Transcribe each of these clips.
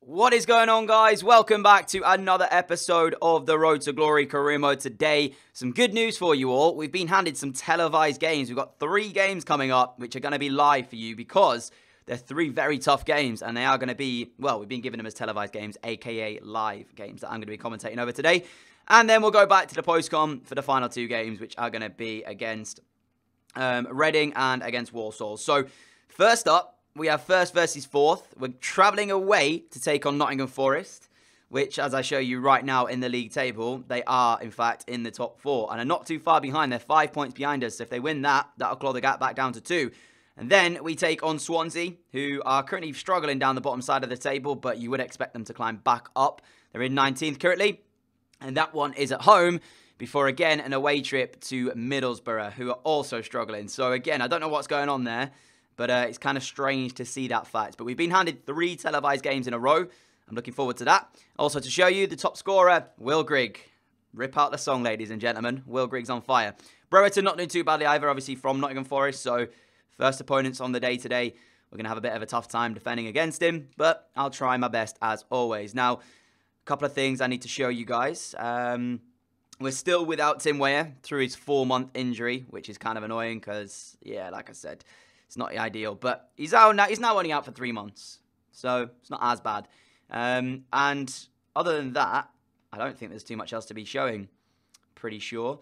What is going on, guys? Welcome back to another episode of the Road to Glory career mode. Today, some good news for you all. We've been handed some televised games. We've got 3 games coming up, which are going to be live for you because they're 3 very tough games, and they are going to be, well, we've been giving them as televised games, aka live games that I'm going to be commentating over today. And then we'll go back to the post-com for the final 2 games, which are going to be against Reading and against Walsall. So, first up, we have first versus fourth. We're travelling away to take on Nottingham Forest, which, as I show you right now in the league table, they are, in fact, in the top 4 and are not too far behind. They're 5 points behind us. So if they win that, that'll claw the gap back down to 2. And then we take on Swansea, who are currently struggling down the bottom side of the table, but you would expect them to climb back up. They're in 19th currently, and that one is at home before, again, an away trip to Middlesbrough, who are also struggling. So, again, I don't know what's going on there. But it's kind of strange to see that fact. But we've been handed 3 televised games in a row. I'm looking forward to that. Also, to show you the top scorer, Will Grigg. Rip out the song, ladies and gentlemen. Will Grigg's on fire. Brereton not doing too badly either, obviously, from Nottingham Forest. So, first opponents on the day today. We're going to have a bit of a tough time defending against him. But I'll try my best, as always. Now, a couple of things I need to show you guys. We're still without Tim Weah through his 4-month injury, which is kind of annoying because, yeah, like I said, it's not ideal, but he's now only out for 3 months, so it's not as bad. And other than that, I don't think there's too much else to be showing. Pretty sure.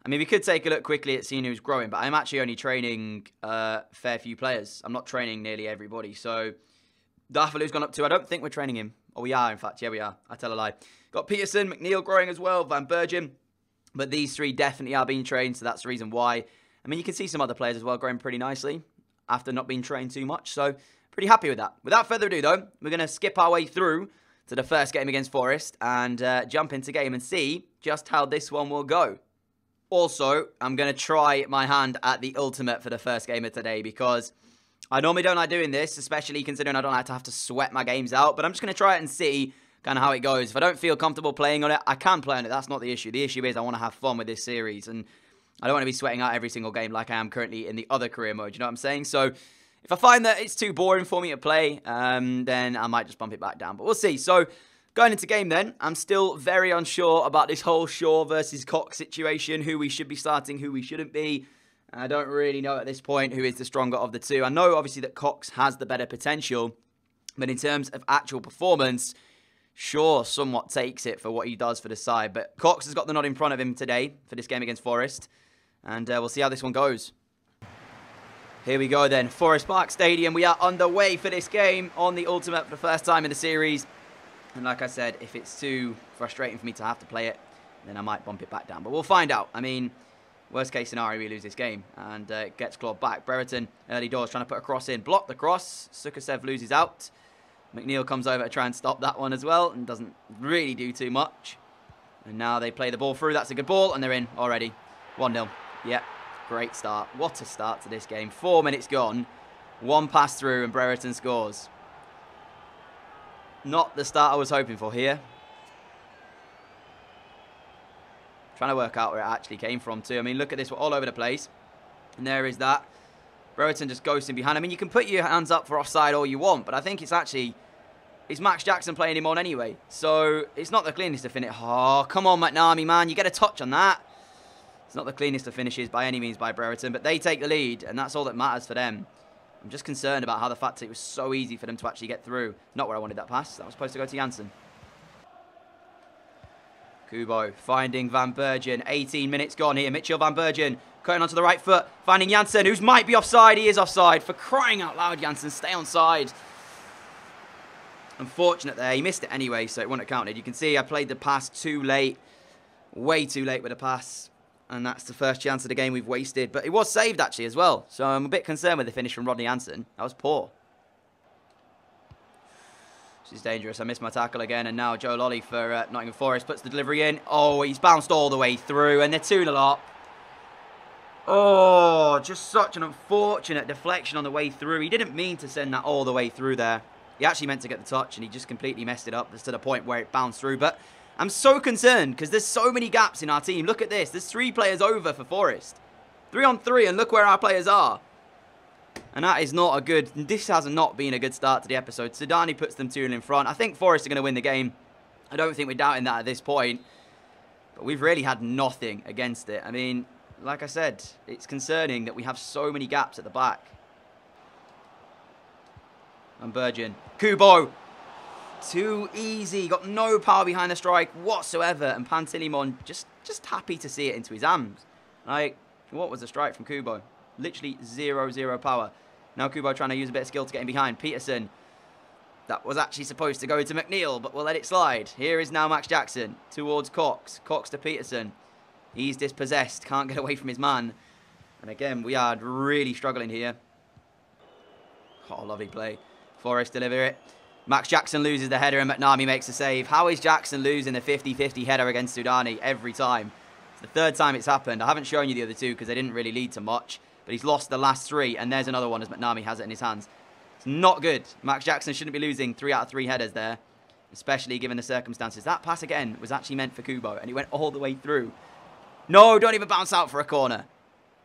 I mean, we could take a look quickly at seeing who's growing, but I'm actually only training a fair few players. I'm not training nearly everybody. So Dafalu's gone up too. I don't think we're training him. Oh, we are, in fact. Yeah, we are. I tell a lie. Got Peterson, McNeil growing as well, Van Bergen. But these 3 definitely are being trained, so that's the reason why. I mean, you can see some other players as well growing pretty nicely after not being trained too much. So, pretty happy with that. Without further ado, though, we're going to skip our way through to the first game against Forest and jump into game and see just how this one will go. Also, I'm going to try my hand at the ultimate for the first game of today because I normally don't like doing this, especially considering I don't like to have to sweat my games out. But I'm just going to try it and see kind of how it goes. If I don't feel comfortable playing on it, I can play on it. That's not the issue. The issue is I want to have fun with this series, and I don't want to be sweating out every single game like I am currently in the other career mode. You know what I'm saying? So if I find that it's too boring for me to play, then I might just bump it back down. But we'll see. So going into game then, I'm still very unsure about this whole Shaw versus Cox situation. Who we should be starting, who we shouldn't be. I don't really know at this point who is the stronger of the 2. I know obviously that Cox has the better potential. But in terms of actual performance, Shaw somewhat takes it for what he does for the side. But Cox has got the nod in front of him today for this game against Forest. And we'll see how this one goes. Here we go then. Forest Park Stadium. We are underway for this game on the Ultimate for the first time in the series. And like I said, if it's too frustrating for me to have to play it, then I might bump it back down. But we'll find out. I mean, worst case scenario, we lose this game. And it gets clawed back. Brereton, early doors, trying to put a cross in. Block the cross. Sukasev loses out. McNeil comes over to try and stop that one as well. And doesn't really do too much. And now they play the ball through. That's a good ball. And they're in already. 1-0. Yep, great start. What a start to this game. 4 minutes gone. 1 pass through and Brereton scores. Not the start I was hoping for here. Trying to work out where it actually came from too. I mean, look at this. We're all over the place. And there is that. Brereton just ghosting behind. I mean, you can put your hands up for offside all you want, but I think it's actually... It's Max Jackson playing him on anyway. So, it's not the cleanest to finish. Oh, come on, McNamee, man. You get a touch on that. It's not the cleanest of finishes by any means by Brereton, but they take the lead, and that's all that matters for them. I'm just concerned about how the fact that it was so easy for them to actually get through. Not where I wanted that pass. That was supposed to go to Janssen. Kubo finding Van Bergen. 18 minutes gone here. Mitchell Van Bergen cutting onto the right foot. Finding Janssen, who might be offside. He is offside. For crying out loud, Janssen, stay on side. Unfortunate there. He missed it anyway, so it wouldn't have counted. You can see I played the pass too late. Way too late with the pass. And that's the first chance of the game we've wasted. But it was saved, actually, as well. So I'm a bit concerned with the finish from Rodney Janssen. That was poor. This is dangerous. I missed my tackle again. And now Joe Lolly for Nottingham Forest puts the delivery in. Oh, he's bounced all the way through. And they're 2-0 up. Oh, just such an unfortunate deflection on the way through. He didn't mean to send that all the way through there. He actually meant to get the touch. And he just completely messed it up. Just to the point where it bounced through. But I'm so concerned because there's so many gaps in our team. Look at this. There's 3 players over for Forest. 3 on 3, and look where our players are. And that is not a good... This has not been a good start to the episode. Sudani puts them 2-0 in front. I think Forest are going to win the game. I don't think we're doubting that at this point. But we've really had nothing against it. I mean, like I said, it's concerning that we have so many gaps at the back. And Burgeon. Kubo! Too easy. Got no power behind the strike whatsoever. And Pantilimon just happy to see it into his hands. Like, what was the strike from Kubo? Literally 0-0 power. Now Kubo trying to use a bit of skill to get him behind. Peterson. That was actually supposed to go to McNeil, but we'll let it slide. Here is now Max Jackson towards Cox. Cox to Peterson. He's dispossessed. Can't get away from his man. And again, we are really struggling here. Oh, lovely play. Forest deliver it. Max Jackson loses the header and McNamee makes a save. How is Jackson losing the 50-50 header against Sudani every time? It's the third time it's happened. I haven't shown you the other two because they didn't really lead to much. But he's lost the last three, and there's another one as McNamee has it in his hands. It's not good. Max Jackson shouldn't be losing 3 out of 3 headers there, especially given the circumstances. That pass again was actually meant for Kubo, and he went all the way through. No, don't even bounce out for a corner.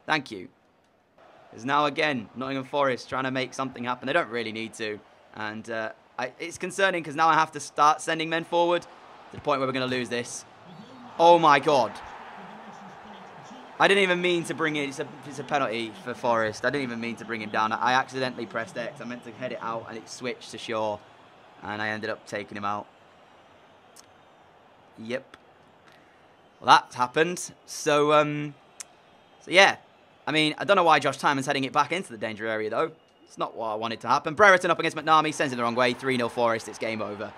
Thank you. There's now again Nottingham Forest trying to make something happen. They don't really need to, and it's concerning because now I have to start sending men forward to the point where we're going to lose this. Oh my God. I didn't even mean to bring it. It's a penalty for Forest. I didn't even mean to bring him down. I accidentally pressed X. I meant to head it out, and it switched to Shaw. And I ended up taking him out. Yep. Well, that happened. So yeah. I mean, I don't know why Josh Tymon's heading it back into the danger area, though. It's not what I wanted to happen. Brereton up against McNamee. Sends it the wrong way. 3-0 Forest. It's game over.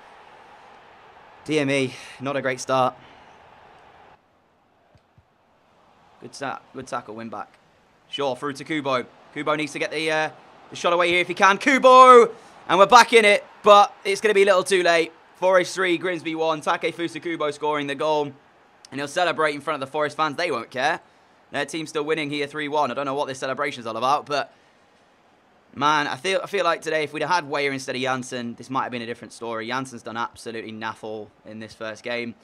Dear me. Not a great start. Good tackle, win back. Shaw through to Kubo. Kubo needs to get the shot away here if he can. Kubo! And we're back in it, but it's going to be a little too late. Forest 3, Grimsby 1. Takefusa Kubo scoring the goal. And he'll celebrate in front of the Forest fans. They won't care. Their team's still winning here 3-1. I don't know what this celebration's all about, but... Man, I feel like today, if we'd have had Weyer instead of Janssen, this might have been a different story. Janssen's done absolutely naffle in this first game.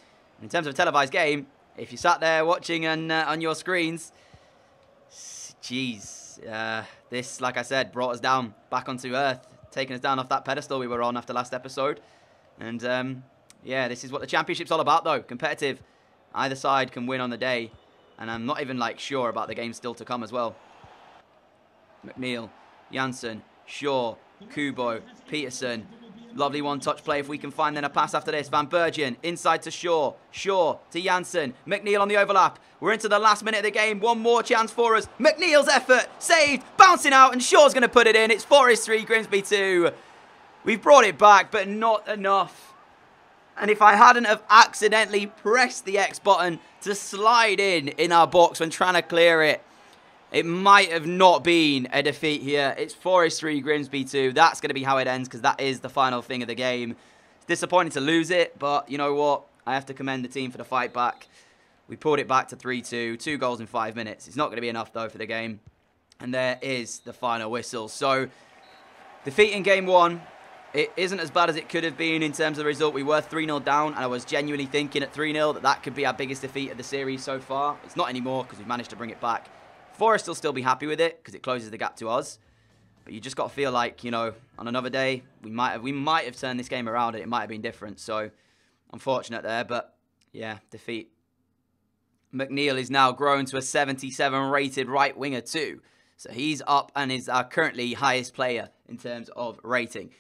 In terms of a televised game... If you sat there watching on your screens, jeez, this, like I said, brought us down, back onto earth, taking us down off that pedestal we were on after last episode. And, yeah, this is what the Championship's all about, though. Competitive. Either side can win on the day. And I'm not even, like, sure about the game still to come as well. McNeil, Janssen, Shaw, Kubo, Peterson. Lovely one-touch play if we can find then a pass after this. Van Bergen inside to Shaw. Shaw to Janssen. McNeil on the overlap. We're into the last minute of the game. One more chance for us. McNeil's effort. Saved. Bouncing out. And Shaw's going to put it in. It's Forest 3, Grimsby 2. We've brought it back, but not enough. And if I hadn't have accidentally pressed the X button to slide in our box when trying to clear it, it might have not been a defeat here. It's Forest 3, Grimsby 2. That's going to be how it ends because that is the final thing of the game. It's disappointing to lose it, but you know what? I have to commend the team for the fight back. We pulled it back to 3-2. 2 goals in 5 minutes. It's not going to be enough, though, for the game. And there is the final whistle. So, defeat in game 1. It isn't as bad as it could have been in terms of the result. We were 3-0 down, and I was genuinely thinking at 3-0 that could be our biggest defeat of the series so far. It's not anymore because we've managed to bring it back. Forest will still be happy with it because it closes the gap to us. But you just got to feel like, you know, on another day, we might have turned this game around and it might have been different. So, unfortunate there, but yeah, defeat. McNeil is now grown to a 77 rated right winger too. So he's up and is our currently highest player in terms of rating.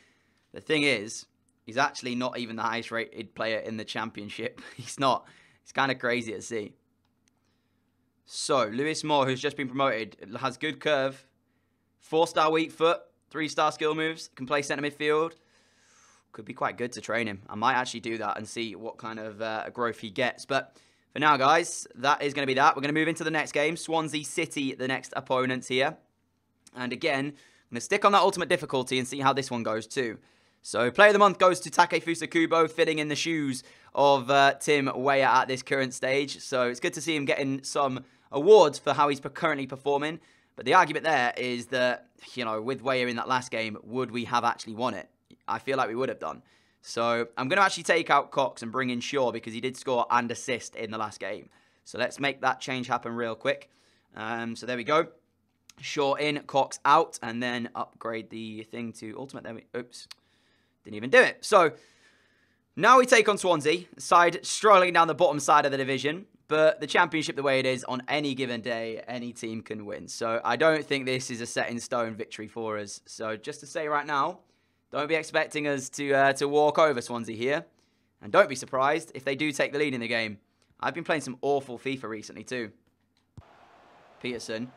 The thing is, he's actually not even the highest rated player in the Championship. He's not. It's kind of crazy to see. So, Lewis Moore, who's just been promoted, has good curve, 4-star weak foot, 3-star skill moves, can play centre midfield. Could be quite good to train him. I might actually do that and see what kind of growth he gets. But for now, guys, that is going to be that. We're going to move into the next game. Swansea City, the next opponents here. And again, I'm going to stick on that ultimate difficulty and see how this one goes too. So, Player of the Month goes to Takefusa Kubo, fitting in the shoes of Tim Weyer at this current stage. So, it's good to see him getting some awards for how he's currently performing. But the argument there is that, you know, with Weyer in that last game, would we have actually won it? I feel like we would have done. So, I'm going to actually take out Cox and bring in Shaw because he did score and assist in the last game. So, let's make that change happen real quick. So, there we go. Shaw in, Cox out, and then upgrade the thing to ultimate. There we, oops, didn't even do it. So now we take on Swansea, side struggling down the bottom side of the division. But the Championship, the way it is, on any given day, any team can win. So I don't think this is a set-in-stone victory for us. So just to say right now, don't be expecting us to walk over Swansea here. And don't be surprised if they do take the lead in the game. I've been playing some awful FIFA recently too. Peterson,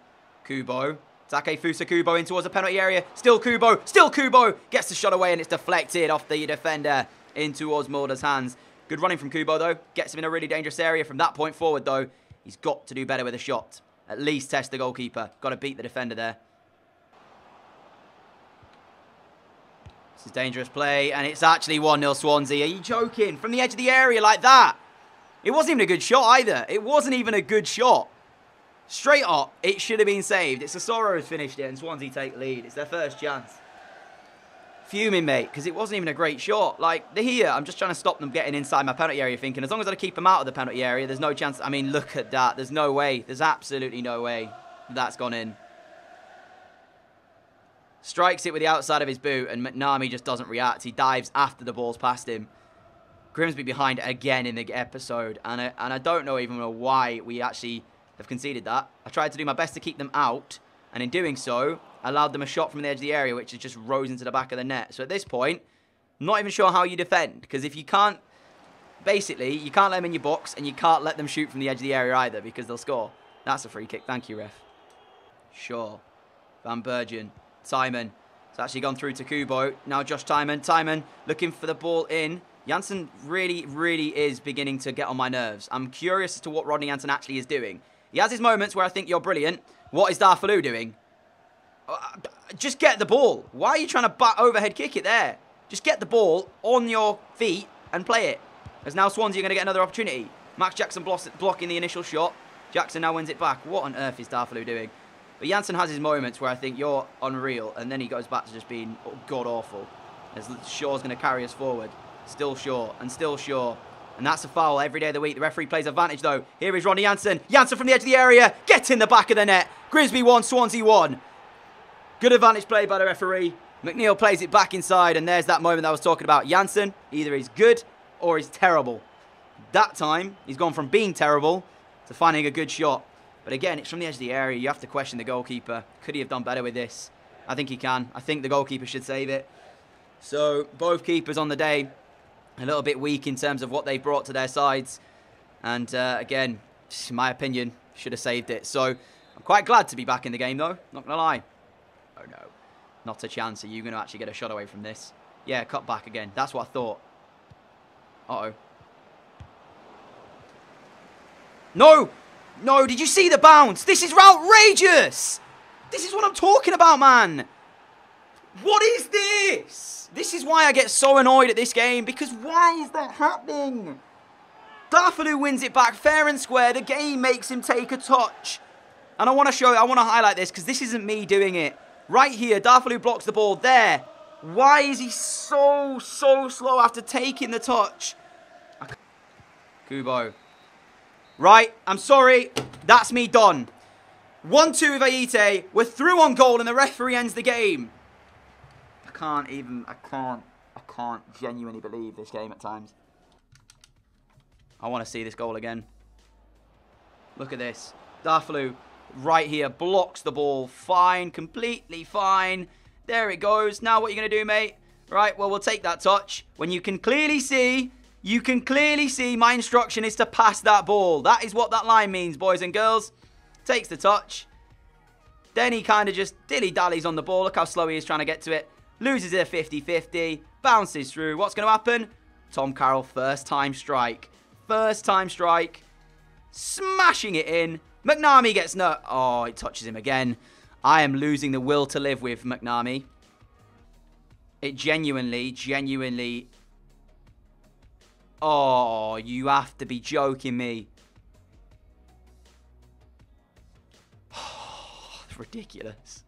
Kubo, Takefusa Kubo in towards the penalty area. Still Kubo, gets the shot away and it's deflected off the defender in towards Mulder's hands. Good running from Kubo, though. Gets him in a really dangerous area. From that point forward, though, he's got to do better with a shot. At least test the goalkeeper. Got to beat the defender there. This is dangerous play, and it's actually 1-0 Swansea. Are you joking? From the edge of the area like that? It wasn't even a good shot either. It wasn't even a good shot. Straight up, it should have been saved. It's Sissoko who's finished it, and Swansea take lead. It's their first chance. Fuming, mate, because it wasn't even a great shot. Like, they're here. I'm just trying to stop them getting inside my penalty area, thinking as long as I keep them out of the penalty area, there's no chance. I mean, look at that. There's no way. There's absolutely no way that's gone in. Strikes it with the outside of his boot, and McNamee just doesn't react. He dives after the ball's past him. Grimsby behind again in the episode, and I don't know even why we actually have conceded that. I tried to do my best to keep them out, and in doing so, allowed them a shot from the edge of the area, which just rose into the back of the net. So at this point, I'm not even sure how you defend, because if you can't, basically, you can't let them in your box, and you can't let them shoot from the edge of the area either, because they'll score. That's a free kick. Thank you, ref. Shaw, Van Bergen, Timon. It's actually gone through to Kubo. Now Josh Timon. Timon looking for the ball in. Janssen really is beginning to get on my nerves. I'm curious as to what Rodney Janssen actually is doing. He has his moments where I think you're brilliant. What is Darfalou doing? Just get the ball. Why are you trying to overhead kick it there? Just get the ball on your feet and play it. As now Swansea are going to get another opportunity. Max Jackson blocking the initial shot. Jackson now wins it back. What on earth is Darfalou doing? But Janssen has his moments where I think you're unreal. And then he goes back to just being god-awful. As Shaw's going to carry us forward. Still Shaw and still Shaw. And that's a foul every day of the week. The referee plays advantage, though. Here is Ronnie Janssen. Janssen from the edge of the area. Get in the back of the net. Grimsby 1, Swansea 1. Good advantage play by the referee. McNeil plays it back inside. And there's that moment that I was talking about. Janssen, either he's good or he's terrible. That time, he's gone from being terrible to finding a good shot. But again, it's from the edge of the area. You have to question the goalkeeper. Could he have done better with this? I think he can. I think the goalkeeper should save it. So, both keepers on the day. A little bit weak in terms of what they brought to their sides. And again, in my opinion, should have saved it. So, I'm quite glad to be back in the game, though. Not going to lie. Oh, no. Not a chance. Are you going to actually get a shot away from this? Yeah, cut back again. That's what I thought. Uh-oh. No! No, did you see the bounce? This is outrageous! This is what I'm talking about, man! What is this? This is why I get so annoyed at this game, because why is that happening? Darfalou wins it back fair and square. The game makes him take a touch. And I want to show it, I want to highlight this, because this isn't me doing it. Right here, Darfalou blocks the ball there. Why is he so slow after taking the touch? Kubo. Right, I'm sorry. That's me done. 1-2 with Aite. We're through on goal and the referee ends the game. I can't genuinely believe this game at times. I want to see this goal again. Look at this. Darfalou right here blocks the ball. Fine, completely fine. There it goes. Now what are you going to do, mate? Right, well, we'll take that touch. When you can clearly see my instruction is to pass that ball. That is what that line means, boys and girls. Takes the touch. Then he kind of just dilly-dallies on the ball. Look how slow he is trying to get to it. Loses it 50-50. Bounces through. What's going to happen? Tom Carroll, first time strike. First time strike. Smashing it in. McNamee gets no... Oh, it touches him again. I am losing the will to live with McNamee. It genuinely... Oh, you have to be joking me. Oh, it's ridiculous.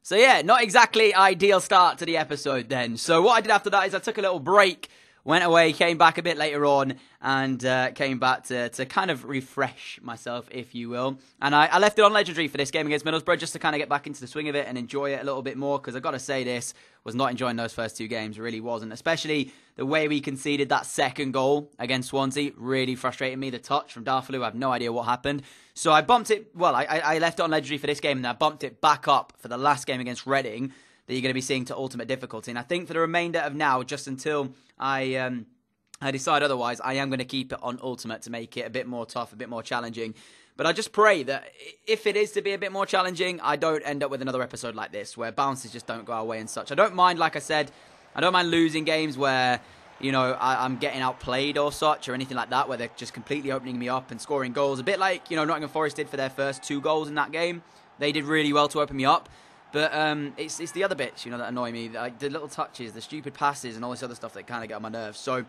So yeah, not exactly ideal start to the episode then. So what I did after that is I took a little break Went away, came back a bit later on, and came back to kind of refresh myself, if you will. And I left it on Legendary for this game against Middlesbrough, just to kind of get back into the swing of it and enjoy it a little bit more, because I've got to say this, was not enjoying those first 2 games, really wasn't. Especially the way we conceded that second goal against Swansea, really frustrated me. The touch from Darfalou, I have no idea what happened. So I bumped it, well, I left it on Legendary for this game, and I bumped it back up for the last game against Reading, that you're going to be seeing to Ultimate difficulty. And I think for the remainder of now, just until I decide otherwise, I am going to keep it on Ultimate to make it a bit more tough, a bit more challenging. But I just pray that if it is to be a bit more challenging, I don't end up with another episode like this, where bounces just don't go our way and such. I don't mind, like I said, I don't mind losing games where, you know, I'm getting outplayed or such, or anything like that, where they're just completely opening me up and scoring goals. A bit like, you know, Nottingham Forest did for their first 2 goals in that game. They did really well to open me up. But it's the other bits, you know, that annoy me. Like the little touches, the stupid passes, and all this other stuff that kind of get on my nerves. So,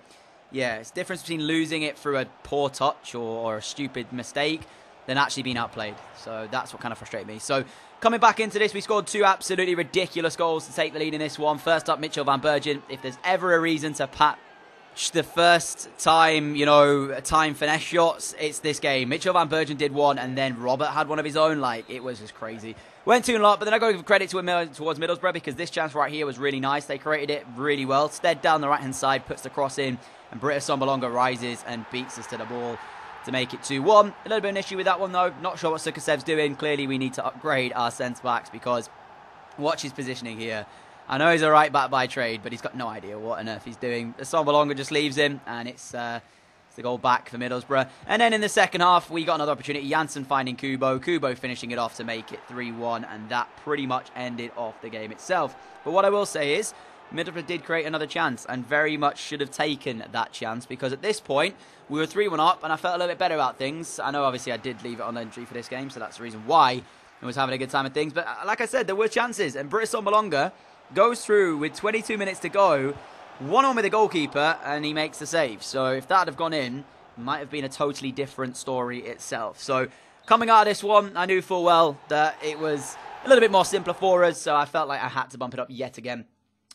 yeah, it's the difference between losing it through a poor touch or a stupid mistake than actually being outplayed. So that's what kind of frustrated me. So coming back into this, we scored 2 absolutely ridiculous goals to take the lead in this one. First up, Mitchell van Bergen. If there's ever a reason to pat the first time, you know, time finesse shots, it's this game. Mitchell van Bergen did one, and then Robert had one of his own. Like, it was just crazy. Went 2-0 up, but then I got to give credit to towards Middlesbrough, because this chance right here was really nice. They created it really well. Stead down the right-hand side, puts the cross in, and Britta Sombalonga rises and beats us to the ball to make it 2-1. A little bit of an issue with that one, though. Not sure what Sukasev's doing. Clearly, we need to upgrade our centre-backs, because watch his positioning here. I know he's a right back by trade, but he's got no idea what on earth he's doing. Sombalonga just leaves him, and it's the goal back for Middlesbrough. And then in the second half, we got another opportunity. Janssen finding Kubo. Kubo finishing it off to make it 3-1, and that pretty much ended off the game itself. But what I will say is, Middlesbrough did create another chance, and very much should have taken that chance, because at this point, we were 3-1 up, and I felt a little bit better about things. I know, obviously, I did leave it on entry for this game, so that's the reason why I was having a good time of things. But like I said, there were chances, and Britta Sombalonga goes through with 22 minutes to go, 1-on with the goalkeeper, and he makes the save. So if that had gone in, it might have been a totally different story itself. So coming out of this one, I knew full well that it was a little bit more simpler for us, so I felt like I had to bump it up yet again.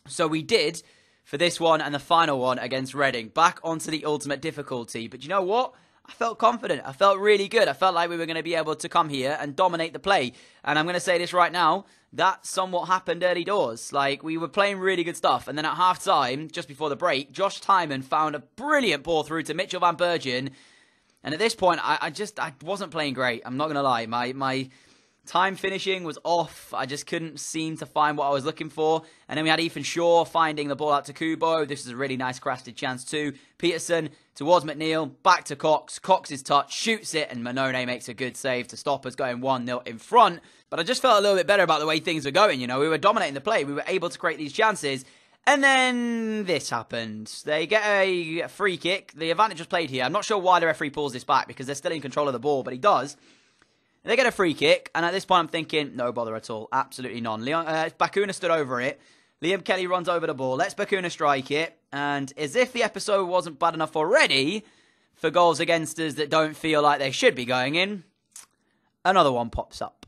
So we did for this one and the final one against Reading, back onto the ultimate difficulty. But you know what? I felt confident. I felt really good. I felt like we were going to be able to come here and dominate the play. And I'm going to say this right now, that somewhat happened early doors. Like, we were playing really good stuff. And then at half-time, just before the break, Josh Timon found a brilliant ball through to Mitchell van Bergen. And at this point, I wasn't playing great. I'm not going to lie. My time finishing was off. I just couldn't seem to find what I was looking for. And then we had Ethan Shaw finding the ball out to Kubo. This is a really nice crafted chance too. Peterson towards McNeil, back to Cox. Cox's touch, shoots it, and Manone makes a good save to stop us going 1-0 in front. But I just felt a little bit better about the way things were going. You know, we were dominating the play. We were able to create these chances. And then this happened. They get a free kick. The advantage was played here. I'm not sure why the referee pulls this back, because they're still in control of the ball, but he does. They get a free kick, and at this point I'm thinking, no bother at all. Absolutely none. Bakuna stood over it. Liam Kelly runs over the ball. Lets Bakuna strike it. And as if the episode wasn't bad enough already for goals against us that don't feel like they should be going in, another one pops up.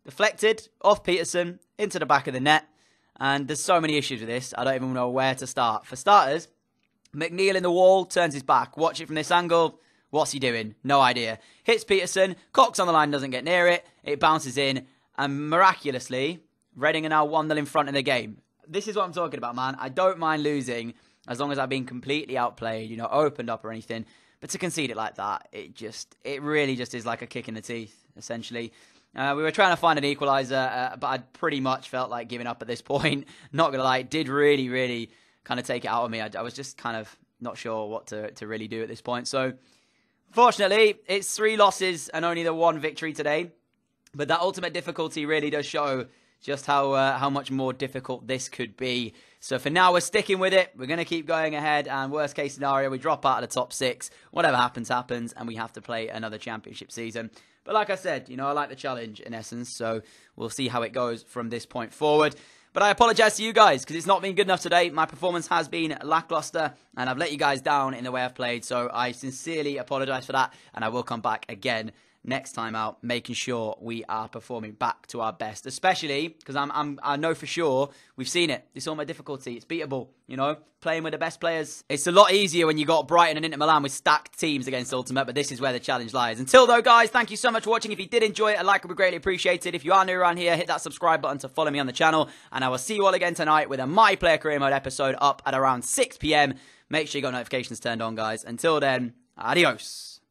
Deflected, off Peterson, into the back of the net. And there's so many issues with this, I don't even know where to start. For starters, McNeil in the wall, turns his back. Watch it from this angle. What's he doing? No idea. Hits Peterson. Cox on the line, doesn't get near it. It bounces in. And miraculously, Reading are now 1-0 in front in the game. This is what I'm talking about, man. I don't mind losing as long as I've been completely outplayed, you know, opened up or anything. But to concede it like that, it really just is like a kick in the teeth, essentially. We were trying to find an equaliser, but I pretty much felt like giving up at this point. Not going to lie, it did really, really kind of take it out of me. I was just kind of not sure what to really do at this point. So, fortunately, it's 3 losses and only the 1 victory today. But that ultimate difficulty really does show just how much more difficult this could be. So for now, we're sticking with it. We're going to keep going ahead. And worst case scenario, we drop out of the top 6. Whatever happens, happens. And we have to play another championship season. But like I said, you know, I like the challenge in essence. So we'll see how it goes from this point forward. But I apologise to you guys because it's not been good enough today. My performance has been lacklustre and I've let you guys down in the way I've played. So I sincerely apologise for that and I will come back again next time out, making sure we are performing back to our best, especially because I know for sure we've seen it. This Ultimate difficulty, it's beatable, you know, playing with the best players. It's a lot easier when you got Brighton and Inter Milan with stacked teams against Ultimate, but this is where the challenge lies. Until though, guys, thank you so much for watching. If you did enjoy it, a like would be greatly appreciated. If you are new around here, hit that subscribe button to follow me on the channel, and I will see you all again tonight with a My Player Career Mode episode up at around 6 PM. Make sure you got notifications turned on, guys. Until then, adios.